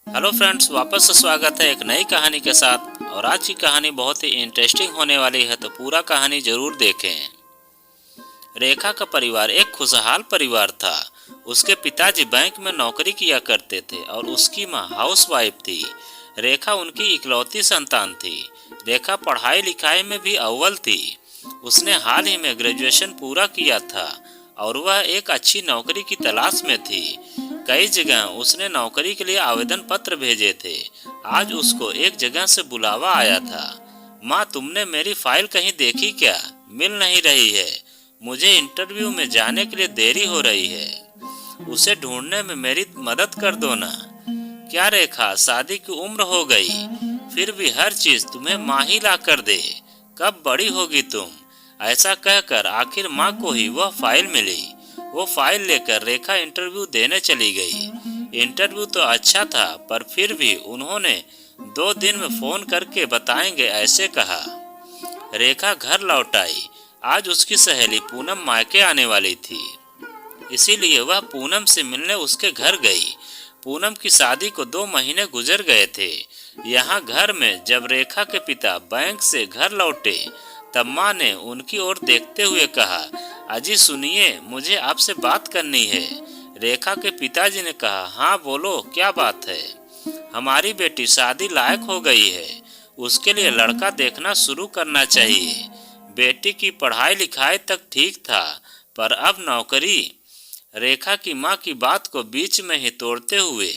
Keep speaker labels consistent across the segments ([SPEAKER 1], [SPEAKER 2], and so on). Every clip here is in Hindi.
[SPEAKER 1] हेलो फ्रेंड्स, वापस से स्वागत है एक नई कहानी के साथ। और आज की कहानी बहुत ही इंटरेस्टिंग होने वाली है, तो पूरा कहानी जरूर देखें। रेखा का परिवार एक खुशहाल परिवार था। उसके पिताजी बैंक में नौकरी किया करते थे और उसकी माँ हाउसवाइफ थी। रेखा उनकी इकलौती संतान थी। रेखा पढ़ाई लिखाई में भी अव्वल थी। उसने हाल ही में ग्रेजुएशन पूरा किया था और वह एक अच्छी नौकरी की तलाश में थी। कई जगह उसने नौकरी के लिए आवेदन पत्र भेजे थे। आज उसको एक जगह से बुलावा आया था। माँ, तुमने मेरी फाइल कहीं देखी क्या? मिल नहीं रही है। मुझे इंटरव्यू में जाने के लिए देरी हो रही है। उसे ढूंढने में मेरी मदद कर दो ना। क्या रेखा, शादी की उम्र हो गई, फिर भी हर चीज तुम्हें माँ ही ला कर दे। कब बड़ी होगी तुम? ऐसा कहकर आखिर माँ को ही वह फाइल मिली। वो फाइल लेकर रेखा इंटरव्यू देने चली गई। इंटरव्यू तो अच्छा था, पर फिर भी उन्होंने 2 दिन में फोन करके बताएंगे ऐसे कहा। रेखा घर लौट आई। आज उसकी सहेली पूनम मायके आने वाली थी, इसीलिए वह पूनम से मिलने उसके घर गई। पूनम की शादी को 2 महीने गुजर गए थे। यहाँ घर में जब रेखा के पिता बैंक से घर लौटे, तब माँ ने उनकी ओर देखते हुए कहा, अजी सुनिए, मुझे आपसे बात करनी है। रेखा के पिताजी ने कहा, हाँ बोलो, क्या बात है? हमारी बेटी शादी लायक हो गई है। उसके लिए लड़का देखना शुरू करना चाहिए। बेटी की पढ़ाई लिखाई तक ठीक था, पर अब नौकरी। रेखा की माँ की बात को बीच में ही तोड़ते हुए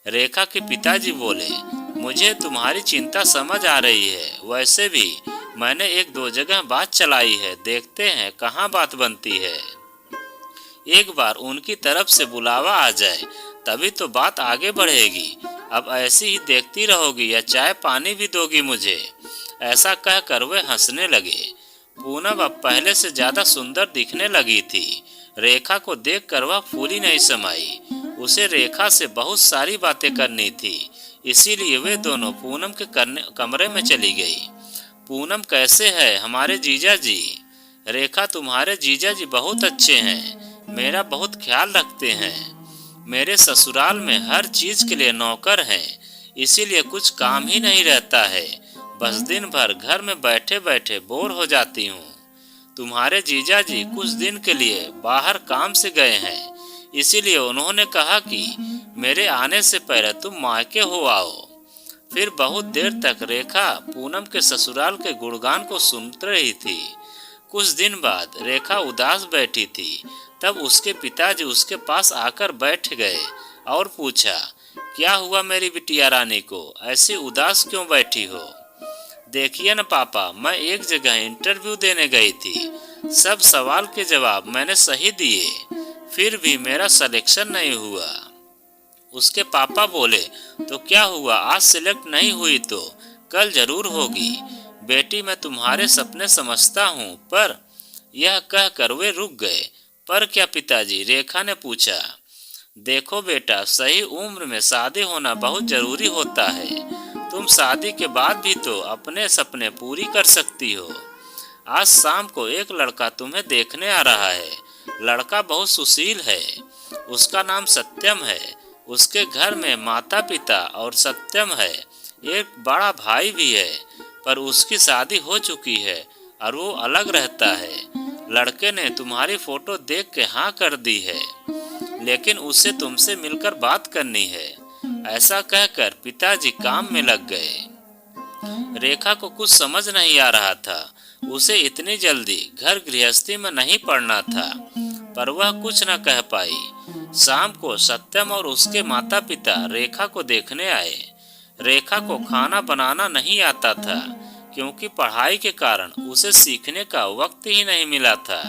[SPEAKER 1] रेखा के पिताजी बोले, मुझे तुम्हारी चिंता समझ आ रही है। वैसे भी मैंने 1-2 जगह बात चलाई है, देखते हैं कहाँ बात बनती है। एक बार उनकी तरफ से बुलावा आ जाए, तभी तो बात आगे बढ़ेगी। अब ऐसी ही देखती रहोगी या चाय पानी भी दोगी मुझे? ऐसा कहकर वे हंसने लगे। पूनम अब पहले से ज्यादा सुंदर दिखने लगी थी। रेखा को देखकर वह फूली नहीं समाई। उसे रेखा से बहुत सारी बातें करनी थी, इसीलिए वे दोनों पूनम के कमरे में चली गई। पूनम, कैसे है हमारे जीजा जी? रेखा, तुम्हारे जीजा जी बहुत अच्छे हैं, मेरा बहुत ख्याल रखते हैं। मेरे ससुराल में हर चीज के लिए नौकर हैं, इसीलिए कुछ काम ही नहीं रहता है। बस दिन भर घर में बैठे बैठे बोर हो जाती हूँ। तुम्हारे जीजा जी कुछ दिन के लिए बाहर काम से गए हैं, इसीलिए उन्होंने कहा कि मेरे आने से पहले तुम मायके हो आओ। फिर बहुत देर तक रेखा पूनम के ससुराल के गुणगान को सुनती रही थी। कुछ दिन बाद रेखा उदास बैठी थी, तब उसके पिताजी उसके पास आकर बैठ गए और पूछा, क्या हुआ मेरी बिटिया रानी को, ऐसी उदास क्यों बैठी हो? देखिए न पापा, मैं एक जगह इंटरव्यू देने गई थी। सब सवाल के जवाब मैंने सही दिए, फिर भी मेरा सिलेक्शन नहीं हुआ। उसके पापा बोले, तो क्या हुआ, आज सिलेक्ट नहीं हुई तो कल जरूर होगी। बेटी, मैं तुम्हारे सपने समझता हूँ, पर। यह कहकर वे रुक गए। पर क्या पिताजी? रेखा ने पूछा। देखो बेटा, सही उम्र में शादी होना बहुत जरूरी होता है। तुम शादी के बाद भी तो अपने सपने पूरी कर सकती हो। आज शाम को एक लड़का तुम्हें देखने आ रहा है। लड़का बहुत सुशील है। उसका नाम सत्यम है। उसके घर में माता पिता और सत्यम है। एक बड़ा भाई भी है, पर उसकी शादी हो चुकी है और वो अलग रहता है। लड़के ने तुम्हारी फोटो देख के हाँ कर दी है, लेकिन उसे तुमसे मिलकर बात करनी है। ऐसा कहकर पिताजी काम में लग गए। रेखा को कुछ समझ नहीं आ रहा था। उसे इतनी जल्दी घर गृहस्थी में नहीं पड़ना था, पर वह कुछ न कह पाई। शाम को सत्यम और उसके माता पिता रेखा को देखने आए। रेखा को खाना बनाना नहीं आता था, क्योंकि पढ़ाई के कारण उसे सीखने का वक्त ही नहीं मिला था।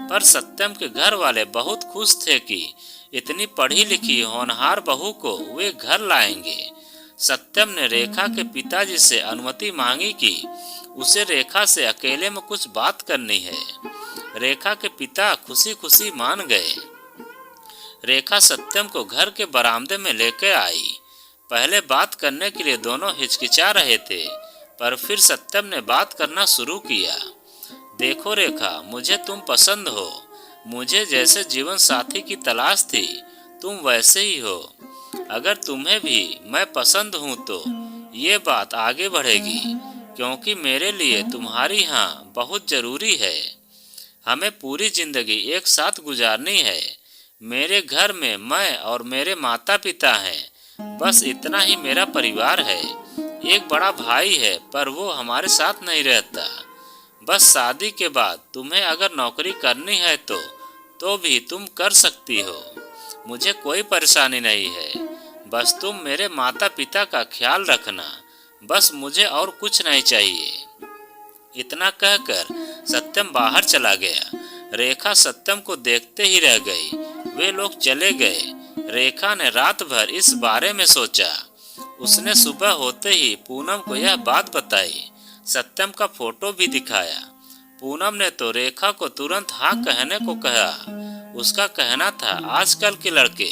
[SPEAKER 1] पर सत्यम के घर वाले बहुत खुश थे कि इतनी पढ़ी लिखी होनहार बहू को वे घर लाएंगे। सत्यम ने रेखा के पिताजी से अनुमति मांगी कि उसे रेखा से अकेले में कुछ बात करनी है। रेखा के पिता खुशी खुशी मान गए। रेखा सत्यम को घर के बरामदे में लेकर आई। पहले बात करने के लिए दोनों हिचकिचा रहे थे, पर फिर सत्यम ने बात करना शुरू किया। देखो रेखा, मुझे तुम पसंद हो। मुझे जैसे जीवन साथी की तलाश थी, तुम वैसे ही हो। अगर तुम्हें भी मैं पसंद हूँ तो ये बात आगे बढ़ेगी, क्योंकि मेरे लिए तुम्हारी यहाँ बहुत जरूरी है। हमें पूरी जिंदगी एक साथ गुजारनी है। मेरे घर में मैं और मेरे माता पिता हैं, बस इतना ही मेरा परिवार है। एक बड़ा भाई है पर वो हमारे साथ नहीं रहता। बस शादी के बाद तुम्हें अगर नौकरी करनी है तो भी तुम कर सकती हो। मुझे कोई परेशानी नहीं है। बस तुम मेरे माता पिता का ख्याल रखना। बस मुझे और कुछ नहीं चाहिए। इतना कहकर सत्यम बाहर चला गया। रेखा सत्यम को देखते ही रह गई। वे लोग चले गए। रेखा ने रात भर इस बारे में सोचा। उसने सुबह होते ही पूनम को यह बात बताई। सत्यम का फोटो भी दिखाया। पूनम ने तो रेखा को तुरंत हाँ कहने को कहा। उसका कहना था आजकल के लड़के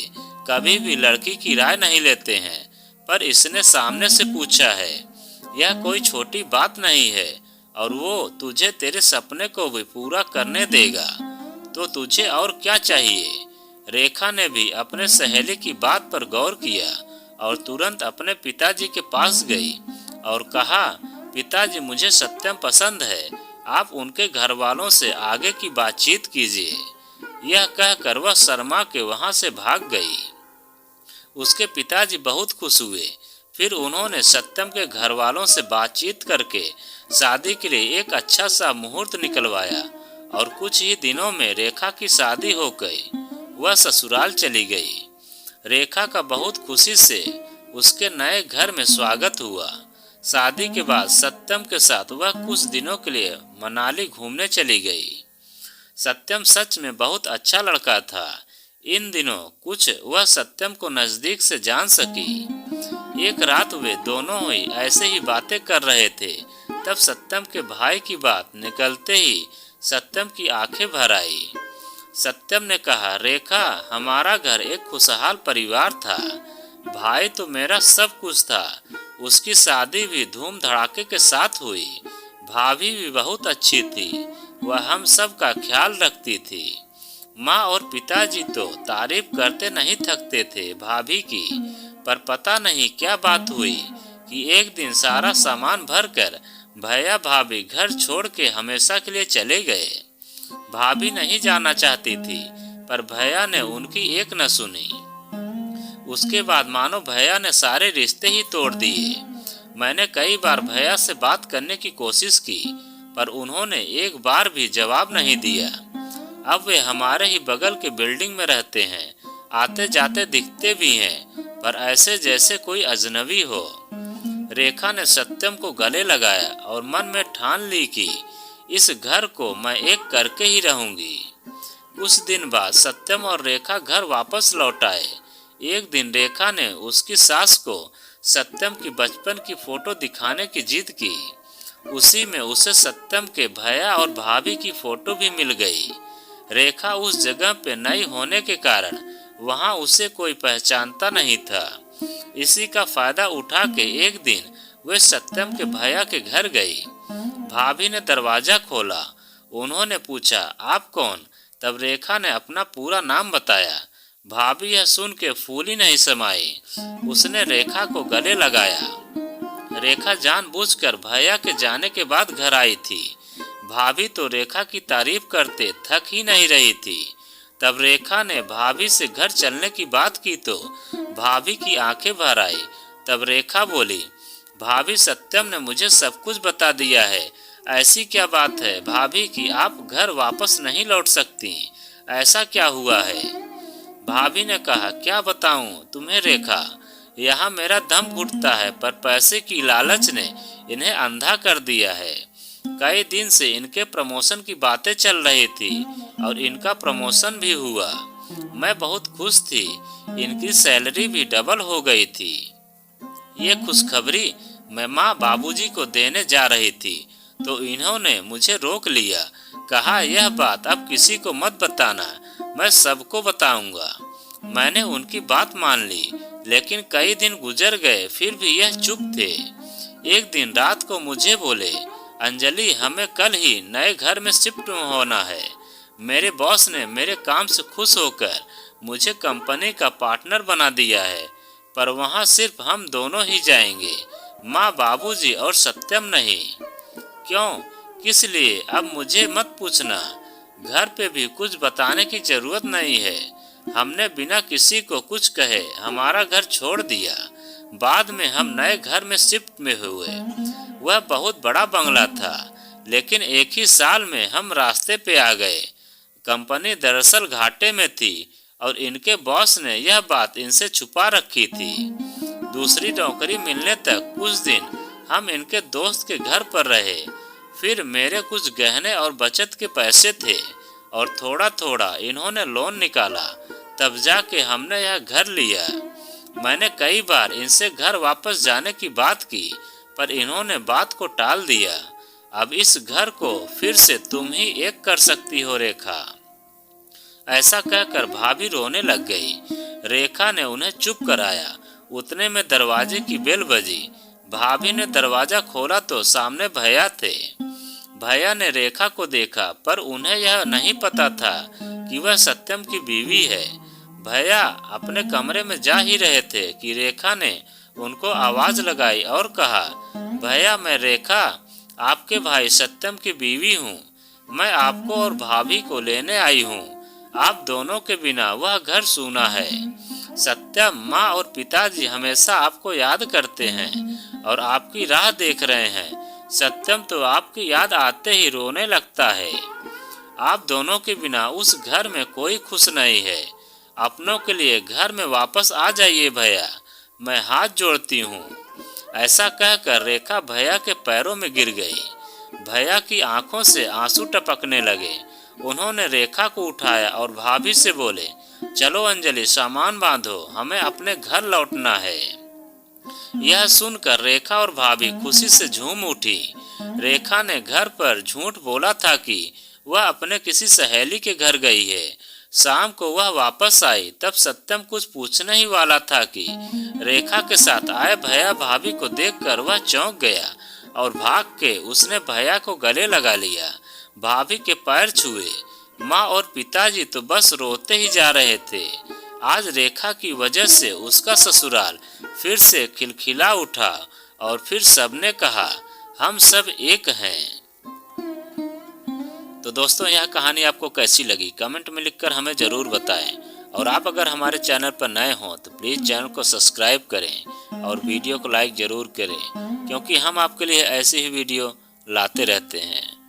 [SPEAKER 1] कभी भी लड़की की राय नहीं लेते हैं, पर इसने सामने से पूछा है। यह कोई छोटी बात नहीं है और वो तुझे तेरे सपने को भी पूरा करने देगा, तो तुझे और क्या चाहिए। रेखा ने भी अपने सहेली की बात पर गौर किया और तुरंत अपने पिताजी के पास गई और कहा, पिताजी मुझे सत्यम पसंद है, आप उनके घर वालों से आगे की बातचीत कीजिए। यह कहकर वह शर्मा के वहां से भाग गई। उसके पिताजी बहुत खुश हुए। फिर उन्होंने सत्यम के घर वालों से बातचीत करके शादी के लिए एक अच्छा सा मुहूर्त निकलवाया और कुछ ही दिनों में रेखा की शादी हो गई। वह ससुराल चली गई। रेखा का बहुत खुशी से उसके नए घर में स्वागत हुआ। शादी के बाद सत्यम के साथ वह कुछ दिनों के लिए मनाली घूमने चली गई। सत्यम सच में बहुत अच्छा लड़का था। इन दिनों कुछ वह सत्यम को नजदीक से जान सकी। एक रात वे दोनों ही ऐसे ही बातें कर रहे थे, तब सत्यम के भाई की बात निकलते ही सत्यम की आंखें भर आई। सत्यम ने कहा, रेखा, हमारा घर एक खुशहाल परिवार था। भाई तो मेरा सब कुछ था। उसकी शादी भी धूम धड़ाके के साथ हुई। भाभी भी बहुत अच्छी थी। वह हम सब का ख्याल रखती थी। माँ और पिताजी तो तारीफ करते नहीं थकते थे भाभी की। पर पता नहीं क्या बात हुई कि एक दिन सारा सामान भरकर भैया भाभी घर छोड़ के हमेशा के लिए चले गए। भाभी नहीं जाना चाहती थी, पर भैया ने उनकी एक न सुनी। उसके बाद मानो भैया ने सारे रिश्ते ही तोड़ दिए। मैंने कई बार भैया से बात करने की कोशिश की, पर उन्होंने एक बार भी जवाब नहीं दिया। अब वे हमारे ही बगल के बिल्डिंग में रहते हैं। आते जाते दिखते भी हैं, पर ऐसे जैसे कोई अजनबी हो। रेखा ने सत्यम को गले लगाया और मन में ठान ली कि इस घर को मैं एक करके ही रहूंगी। कुछ दिन बाद सत्यम और रेखा घर वापस लौट आए। एक दिन रेखा ने उसकी सास को सत्यम की बचपन की फोटो दिखाने की जिद की। उसी में उसे सत्यम के भैया और भाभी की फोटो भी मिल गई। रेखा उस जगह पे नई होने के कारण वहां उसे कोई पहचानता नहीं था। इसी का फायदा उठा के एक दिन वे सत्यम के भैया के घर गई। भाभी ने दरवाजा खोला। उन्होंने पूछा, आप कौन? तब रेखा ने अपना पूरा नाम बताया। भाभी यह सुन के फूली नहीं समाई। उसने रेखा को गले लगाया। रेखा जानबूझकर भैया के जाने के बाद घर आई थी। भाभी तो रेखा की तारीफ करते थक ही नहीं रही थी। तब रेखा ने भाभी से घर चलने की बात की तो भाभी की आंखें भर आई। तब रेखा बोली, भाभी, सत्यम ने मुझे सब कुछ बता दिया है। ऐसी क्या बात है भाभी कि आप घर वापस नहीं लौट सकती? ऐसा क्या हुआ है? भाभी ने कहा, क्या बताऊं तुम्हें रेखा, यहाँ मेरा दम घुटता है, पर पैसे की लालच ने इन्हें अंधा कर दिया है। कई दिन से इनके प्रमोशन की बातें चल रही थी और इनका प्रमोशन भी हुआ। मैं बहुत खुश थी। इनकी सैलरी भी डबल हो गई थी। ये खुशखबरी मैं माँ बाबूजी को देने जा रही थी तो इन्होंने मुझे रोक लिया। कहा, यह बात अब किसी को मत बताना, मैं सबको बताऊंगा। मैंने उनकी बात मान ली, लेकिन कई दिन गुजर गए फिर भी यह चुप थे। एक दिन रात को मुझे बोले, अंजलि, हमें कल ही नए घर में शिफ्ट होना है। मेरे बॉस ने मेरे काम से खुश होकर मुझे कंपनी का पार्टनर बना दिया है। पर वहाँ सिर्फ हम दोनों ही जाएंगे, माँ, बाबूजी और सत्यम नहीं। क्यों, किस लिए, अब मुझे मत पूछना। घर पे भी कुछ बताने की जरूरत नहीं है। हमने बिना किसी को कुछ कहे हमारा घर छोड़ दिया। बाद में हम नए घर में शिफ्ट में हुए। वह बहुत बड़ा बंगला था, लेकिन एक ही साल में हम रास्ते पे आ गए। कंपनी दरअसल घाटे में थी और इनके बॉस ने यह बात इनसे छुपा रखी थी। दूसरी नौकरी मिलने तक कुछ दिन हम इनके दोस्त के घर पर रहे। फिर मेरे कुछ गहने और बचत के पैसे थे और थोड़ा थोड़ा इन्होंने लोन निकाला, तब जाके हमने यह घर लिया। मैंने कई बार इनसे घर वापस जाने की बात की, पर इन्होंने बात को टाल दिया। अब इस घर को फिर से तुम ही एक कर सकती हो रेखा। ऐसा कहकर भाभी रोने लग गई। रेखा ने उन्हें चुप कराया। उतने में दरवाजे की बेल बजी। भाभी ने दरवाजा खोला तो सामने भैया थे। भैया ने रेखा को देखा, पर उन्हें यह नहीं पता था कि वह सत्यम की बीवी है। भैया अपने कमरे में जा ही रहे थे कि रेखा ने उनको आवाज लगाई और कहा, भैया, मैं रेखा, आपके भाई सत्यम की बीवी हूँ। मैं आपको और भाभी को लेने आई हूँ। आप दोनों के बिना वह घर सूना है। सत्यम, माँ और पिताजी हमेशा आपको याद करते हैं और आपकी राह देख रहे हैं। सत्यम तो आपकी याद आते ही रोने लगता है। आप दोनों के बिना उस घर में कोई खुश नहीं है। अपनों के लिए घर में वापस आ जाइए भैया, मैं हाथ जोड़ती हूँ। ऐसा कहकर रेखा भैया के पैरों में गिर गई। भैया की आंखों से आंसू टपकने लगे। उन्होंने रेखा को उठाया और भाभी से बोले, चलो अंजलि, सामान बांधो, हमें अपने घर लौटना है। यह सुनकर रेखा और भाभी खुशी से झूम उठी। रेखा ने घर पर झूठ बोला था कि वह अपने किसी सहेली के घर गई है। शाम को वह वापस आई, तब सत्यम कुछ पूछने ही वाला था कि रेखा के साथ आए भैया भाभी को देखकर वह चौंक गया और भाग के उसने भैया को गले लगा लिया। भाभी के पैर छुए। माँ और पिताजी तो बस रोते ही जा रहे थे। आज रेखा की वजह से उसका ससुराल फिर से खिलखिला उठा और फिर सबने कहा, हम सब एक हैं। तो दोस्तों, यह कहानी आपको कैसी लगी कमेंट में लिखकर हमें ज़रूर बताएं। और आप अगर हमारे चैनल पर नए हों तो प्लीज़ चैनल को सब्सक्राइब करें और वीडियो को लाइक ज़रूर करें, क्योंकि हम आपके लिए ऐसे ही वीडियो लाते रहते हैं।